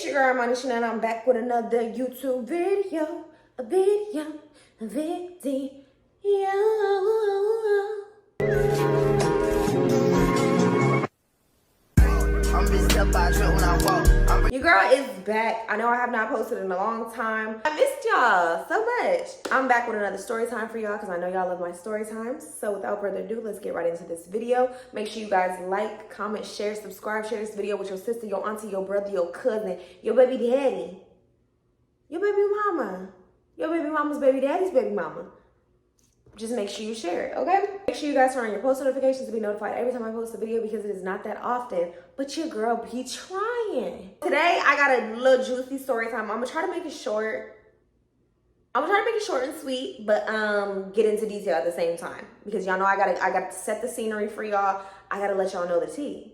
It's your girl, Money Chanel. I'm back with another YouTube video. A video. Your girl is back. I know I have not posted in a long time. I missed y'all so much. I'm back with another story time for y'all because I know y'all love my story times. So without further ado, let's get right into this video. Make sure you guys like, comment, share, subscribe, share this video with your sister, your auntie, your brother, your cousin, your baby daddy, your baby mama, your baby mama's baby daddy's baby mama. Just make sure you share it, okay? Make sure you guys turn on your post notifications to be notified every time I post a video because it is not that often, but your girl be trying. Today, I got a little juicy story time. I'm gonna try to make it short. And sweet, but get into detail at the same time because y'all know I gotta set the scenery for y'all. I gotta let y'all know the tea,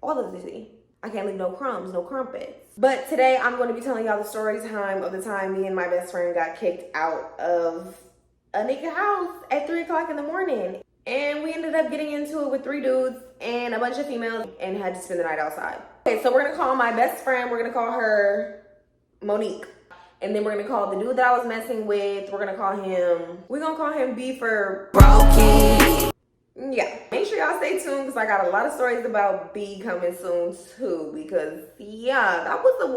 all of the tea. I can't leave no crumbs, no crumpets. But today, I'm going to be telling y'all the story time of the time me and my best friend got kicked out of a nigga house at 3 o'clock in the morning. And we ended up getting into it with 3 dudes and a bunch of females and had to spend the night outside. Okay, so we're gonna call my best friend, we're gonna call her Monique. And then we're gonna call the dude that I was messing with, we're gonna call him B for Broken. Yeah, make sure y'all stay tuned because I got a lot of stories about B coming soon too because yeah, that was a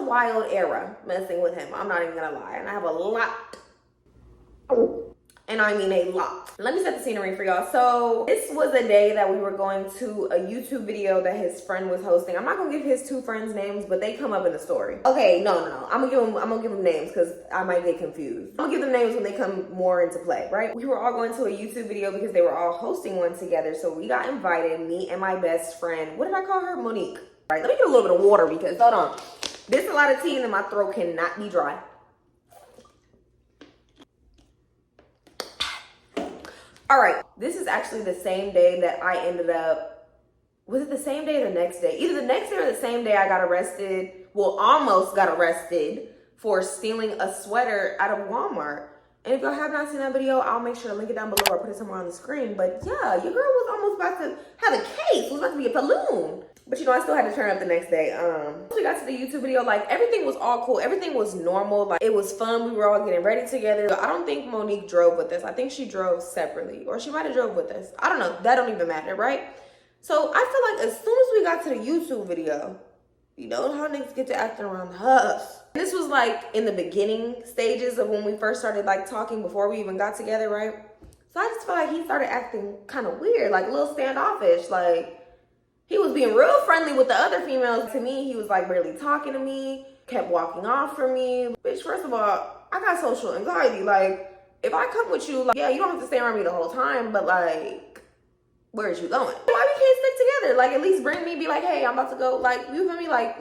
wild era messing with him. I'm not even gonna lie. And I have a lot. And I mean a lot. Let me set the scenery for y'all. So this was a day that we were going to a YouTube video that his friend was hosting. I'm not gonna give his 2 friends names, but they come up in the story. Okay, no. I'm gonna give them names because I might get confused. I'm gonna give them names when they come more into play, right? We were all going to a YouTube video because they were all hosting one together. So we got invited, me and my best friend. What did I call her? Monique. All right, let me get a little bit of water because, hold on. There's a lot of tea and my throat cannot be dry. All right, this is actually the same day that I ended up, was it the same day or the next day? Either the next day or the same day I got arrested, well, almost got arrested for stealing a sweater out of Walmart. And if y'all have not seen that video, I'll make sure to link it down below or put it somewhere on the screen. But yeah, your girl was almost about to have a case. It was about to be a balloon. But you know, I still had to turn up the next day. Once we got to the YouTube video, like everything was all cool. Everything was normal. Like it was fun. We were all getting ready together. I don't think Monique drove with us. I think she drove separately or she might've drove with us. I don't know. That don't even matter, right? So I feel like as soon as we got to the YouTube video, you know how niggas get to acting around the house. This was like in the beginning stages of when we first started like talking before we even got together, right? So I just feel like he started acting kind of weird, like a little standoffish. Like he was being real friendly with the other females. To me, he was like barely talking to me, kept walking off from me. Bitch, first of all, I got social anxiety. Like if I come with you, like, yeah, you don't have to stay around me the whole time, but like, where's you going? Why we can't stick together? Like at least bring me, be like, hey, I'm about to go. Like, you feel me? Like,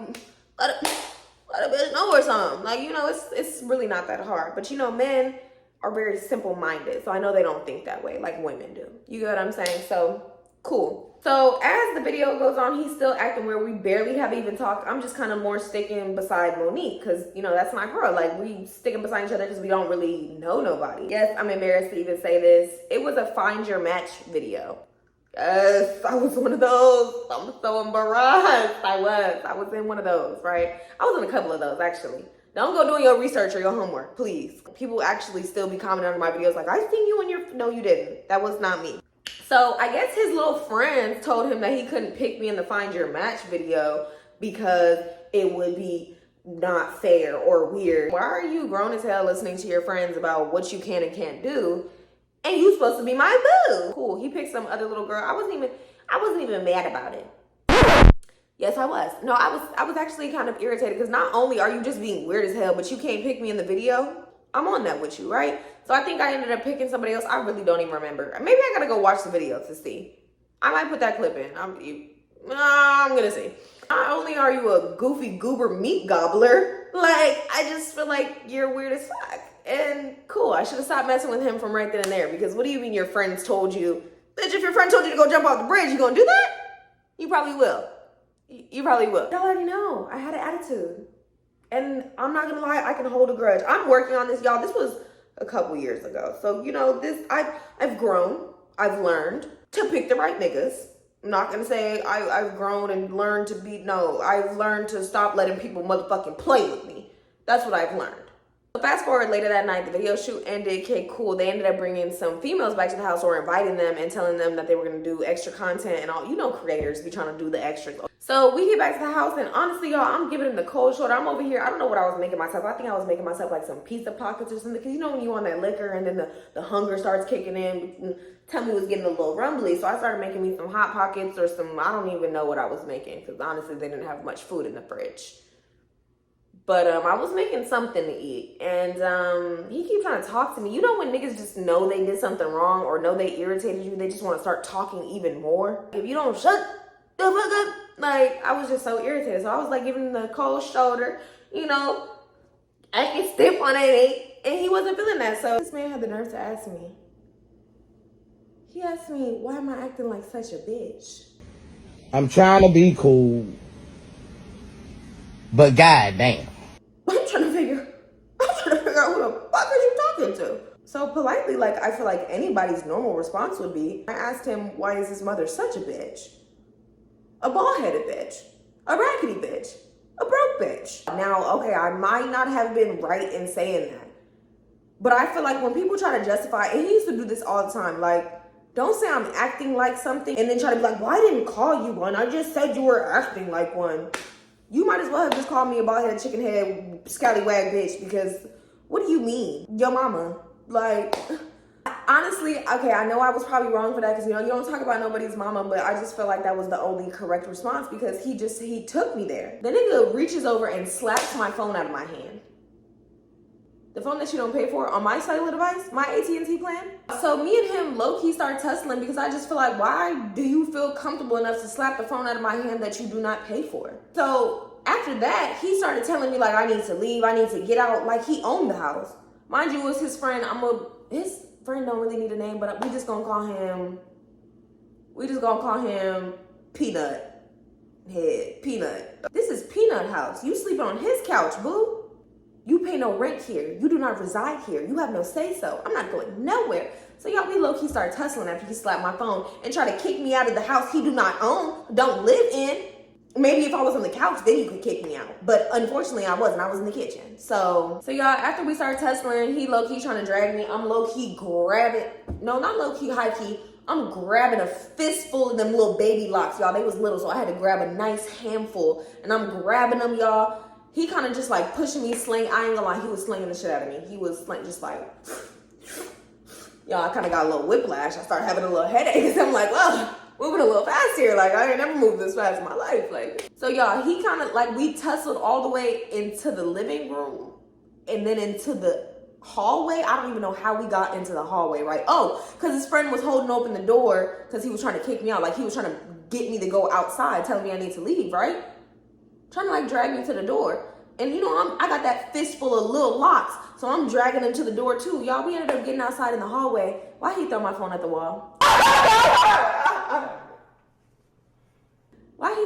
let a bitch know or something. Like, you know, it's really not that hard. But you know, men are very simple-minded. So I know they don't think that way like women do. You get what I'm saying? So, cool. So as the video goes on, he's still acting weird. We barely have even talked. I'm just kind of more sticking beside Monique because, you know, that's my girl. Like, we sticking beside each other because we don't really know nobody. Yes, I'm embarrassed to even say this. It was a find your match video. Yes, I was one of those. I'm so embarrassed. I was in one of those, right? I was in a couple of those, actually. Don't go doing your research or your homework, please. People actually still be commenting on my videos like, I seen you in your... No, you didn't. That was not me. So I guess his little friends told him that he couldn't pick me in the Find Your Match video because it would be not fair or weird. Why are you grown as hell listening to your friends about what you can and can't do? And you supposed to be my boo. Cool. He picked some other little girl. I wasn't even mad about it. Yes, I was. No, I was actually kind of irritated because not only are you just being weird as hell, but you can't pick me in the video. I'm on that with you, right? So I think I ended up picking somebody else. I really don't even remember. Maybe I gotta go watch the video to see. I might put that clip in. I'm gonna see. Not only are you a goofy goober meat gobbler, like I just feel like you're weird as fuck. And cool, I should have stopped messing with him from right then and there because what do you mean your friends told you? Bitch, if your friend told you to go jump off the bridge, you gonna do that? You probably will. You probably will. Y'all already know I had an attitude. And I'm not gonna lie, I can hold a grudge. I'm working on this, y'all. This was a couple years ago. So, you know, I've grown. I've learned to pick the right niggas. I'm not gonna say I've grown and learned to be, no, I've learned to stop letting people motherfucking play with me. That's what I've learned. So fast forward later that night, the video shoot ended. Okay, cool. They ended up bringing some females back to the house, or inviting them and telling them that they were gonna do extra content and all. You know, creators be trying to do the extras. So we get back to the house, and honestly, y'all, I'm giving them the cold shoulder. I'm over here. I don't know what I was making myself. I think I was making myself like some pizza pockets or something. Cause you know when you on that liquor and then the hunger starts kicking in. Tummy was getting a little rumbly, so I started making me some hot pockets or some. I don't even know what I was making, because honestly, they didn't have much food in the fridge. But I was making something to eat, and he keeps trying to talk to me. You know when niggas just know they did something wrong or know they irritated you, they just want to start talking even more. If you don't shut the fuck up, like, I was just so irritated. So I was like giving him the cold shoulder, you know, acting stiff on it, and he wasn't feeling that. So this man had the nerve to ask me. He asked me, why am I acting like such a bitch? I'm trying to be cool, but goddamn. I'm trying to figure out who the fuck are you talking to? So politely, like, I feel like anybody's normal response would be, I asked him, why is his mother such a bitch? A bald-headed bitch, a raggedy bitch, a broke bitch. Now, okay, I might not have been right in saying that, but I feel like when people try to justify, and he used to do this all the time, like, don't say I'm acting like something and then try to be like, well, I didn't call you one. I just said you were acting like one. You might as well have just called me a bald-headed, chicken-head, scallywag bitch, because what do you mean? Your mama. Like, honestly, okay, I know I was probably wrong for that, because, you know, you don't talk about nobody's mama, but I just feel like that was the only correct response, because he took me there. The nigga reaches over and slaps my phone out of my hand. The phone that you don't pay for on my cellular device, my AT&T plan. So me and him low-key start tussling, because I just feel like, why do you feel comfortable enough to slap the phone out of my hand that you do not pay for? So after that, he started telling me like I need to leave, I need to get out, like he owned the house. Mind you, it was his friend. His friend don't really need a name, but we just gonna call him Peanut Head. Peanut. This is Peanut house. You sleep on his couch, boo. You pay no rent here. You do not reside here. You have no say-so. I'm not going nowhere. So y'all, we low-key started tussling after he slapped my phone and tried to kick me out of the house he do not own, don't live in. Maybe if I was on the couch, then you could kick me out. But unfortunately, I wasn't. I was in the kitchen. So y'all, after we started tussling, he low-key trying to drag me. I'm low-key grabbing. No, not low-key, high-key. I'm grabbing a fistful of them little baby locks, y'all. They was little, so I had to grab a nice handful. And I'm grabbing them, y'all. He kind of just like pushing me, I ain't gonna lie, he was slinging the shit out of me. He was just like, y'all, I kind of got a little whiplash. I started having a little headache, because I'm like, well, moving a little fast here. Like, I ain't never moved this fast in my life. Like, so y'all, he kind of like, we tussled all the way into the living room and then into the hallway. I don't even know how we got into the hallway, right? Oh, because his friend was holding open the door because he was trying to kick me out. Like, he was trying to get me to go outside, telling me I need to leave, right? Trying to like drag me to the door. And you know, I got that fistful of little locks, so I'm dragging him to the door too. Y'all, we ended up getting outside in the hallway. Why he throw my phone at the wall? Why he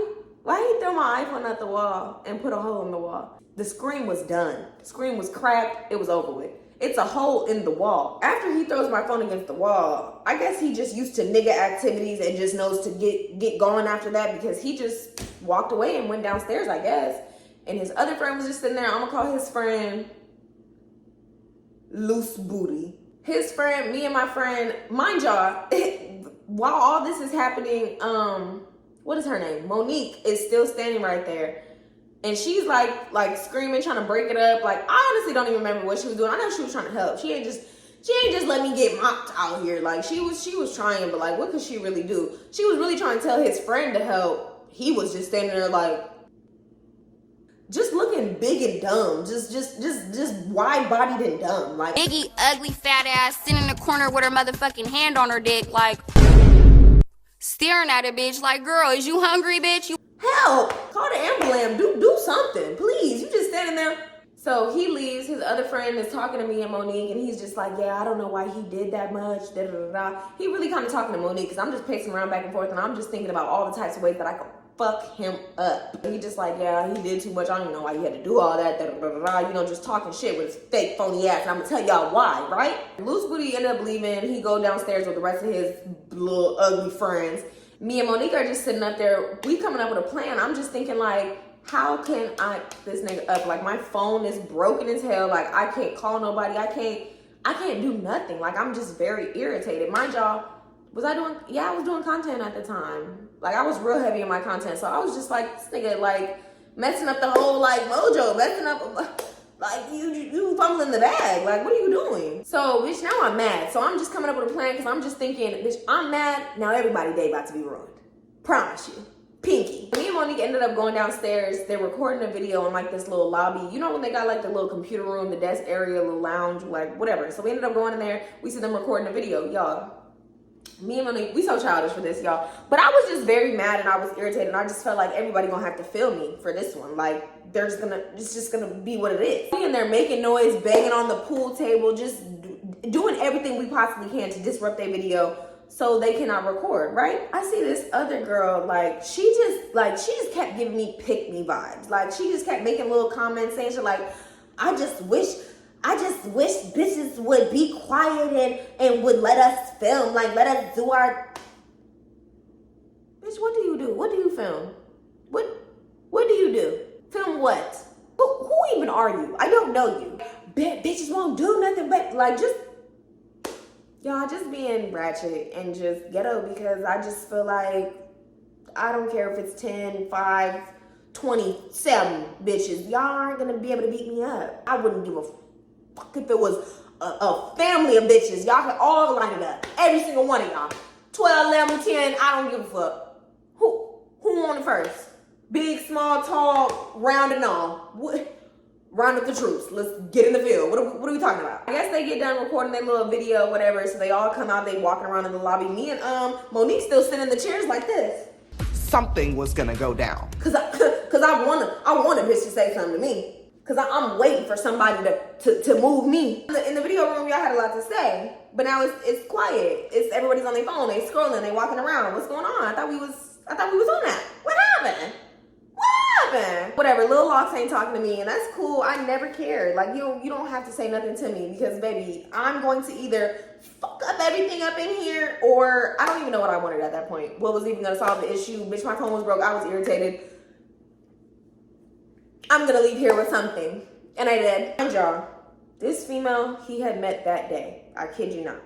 throw my iPhone at the wall and put a hole in the wall? The screen was done. The screen was cracked. It was over with. It's a hole in the wall. After he throws my phone against the wall, I guess he just used to nigga activities and just knows to get going after that, because he just walked away and went downstairs, I guess. And his other friend was just sitting there. I'm gonna call his friend Loose Booty. His friend, me and my friend, mind y'all, while all this is happening, what is her name? Monique is still standing right there. And she's like screaming, trying to break it up. Like, I honestly don't even remember what she was doing. I know she was trying to help. She ain't just let me get mopped out here. Like, she was trying, but like, what could she really do? She was really trying to tell his friend to help. He was just standing there like, just looking big and dumb. Just wide-bodied and dumb. Like, biggie, ugly, fat ass, sitting in the corner with her motherfucking hand on her dick, like, staring at a bitch like, girl, is you hungry, bitch? You help! Call the ambulance. Do something, please. You just standing there. So he leaves. His other friend is talking to me and Monique, and he's just like, yeah, I don't know why he did that much. Da, da, da, da. He really kind of talking to Monique, because I'm just pacing around back and forth, and I'm just thinking about all the types of ways that I could fuck him up. He just like, yeah, he did too much. I don't even know why he had to do all that. Da, da, da, da, da. You know, just talking shit with his fake phony ass. And I'm gonna tell y'all why, right? Loose Booty ended up leaving. He go downstairs with the rest of his little ugly friends. Me and Monique are just sitting up there. We coming up with a plan. I'm just thinking like, how can I this nigga up? Like my phone is broken as hell. Like I can't call nobody. I can't do nothing. Like I'm just very irritated. Mind y'all, I was doing content at the time. Like I was real heavy in my content. So I was just like, this nigga like messing up the whole like mojo, messing up like you fumbling the bag. Like what are you doing? So bitch, now I'm mad. So I'm just coming up with a plan because I'm just thinking, bitch, I'm mad. Now everybody's day about to be ruined. Promise you. Pinky. Me and Monique ended up going downstairs. They're recording a video in like this little lobby. You know when they got like the little computer room, the desk area, little lounge, like whatever. So we ended up going in there. We see them recording a video. Y'all, me and Monique, we so childish for this, y'all. But I was just very mad and I was irritated. And I just felt like everybody gonna have to feel me for this one. Like it's just gonna be what it is. We in there making noise, banging on the pool table, just doing everything we possibly can to disrupt their video so they cannot record, right? I see this other girl, like, she just kept giving me pick me vibes. Like, she just kept making little comments saying shit like, I just wish bitches would be quiet and would let us film, like, let us do our... Bitch, what do you do? What do you film? What do you do? Film what? Who even are you? I don't know you. Bitches won't do nothing but, like, just... Y'all just being ratchet and just ghetto because I just feel like I don't care if it's 10, 5, 27 bitches. Y'all aren't gonna be able to beat me up. I wouldn't give a fuck if it was a family of bitches. Y'all could all line it up. Every single one of y'all. 12, 11, 10, I don't give a fuck. Who on it first? Big, small, tall, round and all. What? Round up the troops. Let's get in the field. What are we talking about? I guess they get done recording their little video, whatever. So they all come out. They walking around in the lobby. Me and Monique still sitting in the chairs like this. Something was gonna go down. Cause I want a bitch to say something to me. Cause I'm waiting for somebody to move me. In the video room, y'all had a lot to say, but now it's quiet. It's everybody's on their phone. They scrolling. They walking around. What's going on? I thought we was on that. What happened? Whatever, Lil Locks ain't talking to me, and that's cool. I never cared. Like, you don't have to say nothing to me because, baby, I'm going to either fuck up everything up in here or I don't even know what I wanted at that point. What was even going to solve the issue? Bitch, my phone was broke. I was irritated. I'm going to leave here with something. And I did. And y'all, this female he had met that day. I kid you not.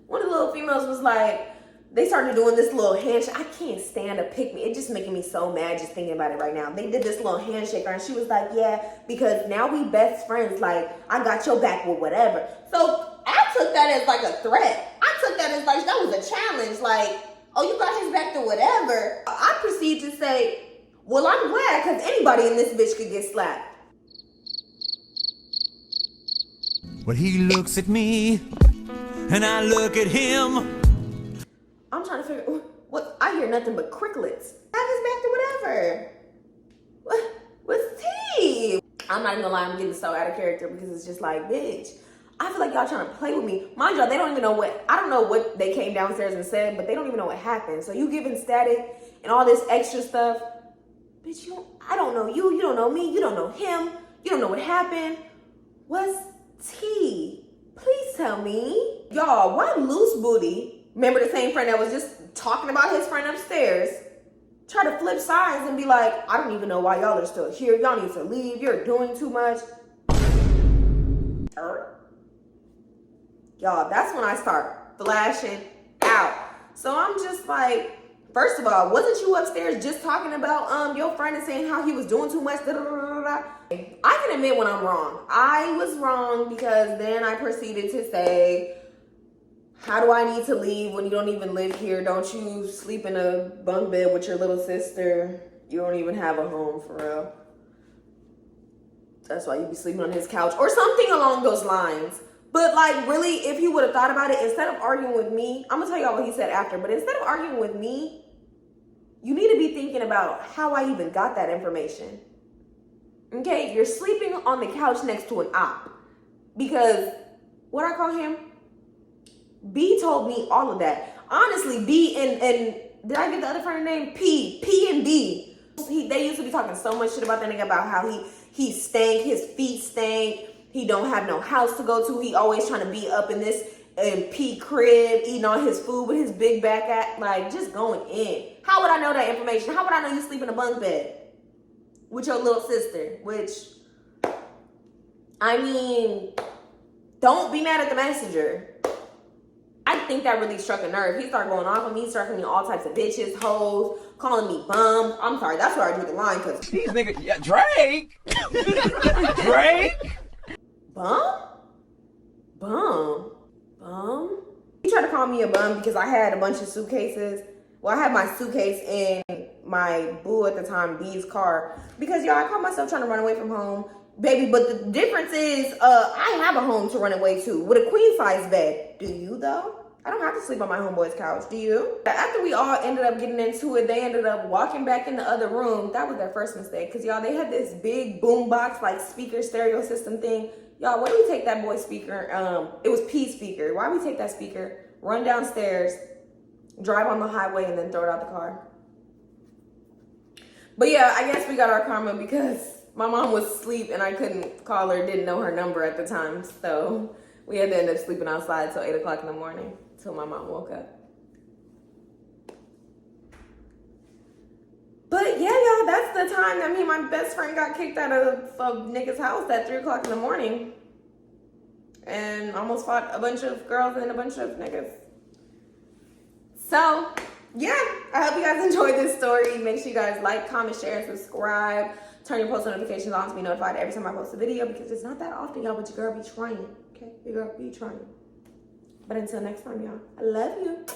One of the little females was like, they started doing this little handshake. I can't stand a pick me. It's just making me so mad just thinking about it right now. They did this little handshake and she was like, yeah, because now we best friends. Like, I got your back with whatever. So I took that as like a threat. I took that as like, that was a challenge. Like, oh, you got his back to whatever. I proceed to say, well, I'm glad because anybody in this bitch could get slapped. When he looks at me and I look at him, I'm trying to figure what I hear nothing but crickets. Have his back to whatever. What's tea? I'm not even gonna lie, I'm getting so out of character because it's just like, bitch, I feel like y'all trying to play with me. Mind y'all, they don't even know I don't know what they came downstairs and said, but they don't even know what happened. So you giving static and all this extra stuff. Bitch, I don't know you don't know me, you don't know him, you don't know what happened. What's tea? Please tell me. Y'all, why loose booty? Remember the same friend that was just talking about his friend upstairs, try to flip sides and be like, I don't even know why y'all are still here. Y'all need to leave. You're doing too much. Y'all, that's when I start flashing out. So I'm just like, first of all, wasn't you upstairs just talking about your friend and saying how he was doing too much? I can admit when I'm wrong. I was wrong because then I proceeded to say, how do I need to leave when you don't even live here? Don't you sleep in a bunk bed with your little sister? You don't even have a home for real. That's why you be sleeping on his couch or something along those lines. But like really, if he would have thought about it, instead of arguing with me, I'm gonna tell y'all what he said after, but instead of arguing with me, you need to be thinking about how I even got that information. Okay, you're sleeping on the couch next to an op because what I call him? B told me all of that. Honestly, B and did I get the other friend name? P and B. They used to be talking so much shit about that nigga about how he stank, his feet stank. He don't have no house to go to. He always trying to be up in this in P crib, eating all his food with his big back at, like, just going in. How would I know that information? How would I know you sleep in a bunk bed with your little sister? Which, I mean, don't be mad at the messenger. I think that really struck a nerve. He started going off on me, started calling me all types of bitches, hoes, calling me bums. I'm sorry, that's where I drew the line, because These niggas, yeah, Drake. Drake. Bum? He tried to call me a bum because I had a bunch of suitcases. Well, I had my suitcase in my boo at the time, B's car. Because, y'all, I caught myself trying to run away from home. Baby, but the difference is I have a home to run away to with a queen size bed. Do you, though? I don't have to sleep on my homeboy's couch. Do you? After we all ended up getting into it, they ended up walking back in the other room. That was their first mistake. Because, y'all, they had this big boombox, like, speaker stereo system thing. Y'all, why do we take that boy's speaker? It was P speaker. Why do we take that speaker, run downstairs, drive on the highway, and then throw it out the car? But yeah, I guess we got our karma because my mom was asleep and I couldn't call her, didn't know her number at the time. So we had to end up sleeping outside till 8 o'clock in the morning till my mom woke up. But yeah, y'all, that's the time that me and my best friend got kicked out of a nigga's house at 3 o'clock in the morning. And almost fought a bunch of girls and a bunch of niggas. So, yeah, I hope you guys enjoyed this story. Make sure you guys like, comment, share, and subscribe. Turn your post notifications on to be notified every time I post a video because it's not that often, y'all, but your girl be trying. Okay? Your girl be trying. But until next time, y'all, I love you.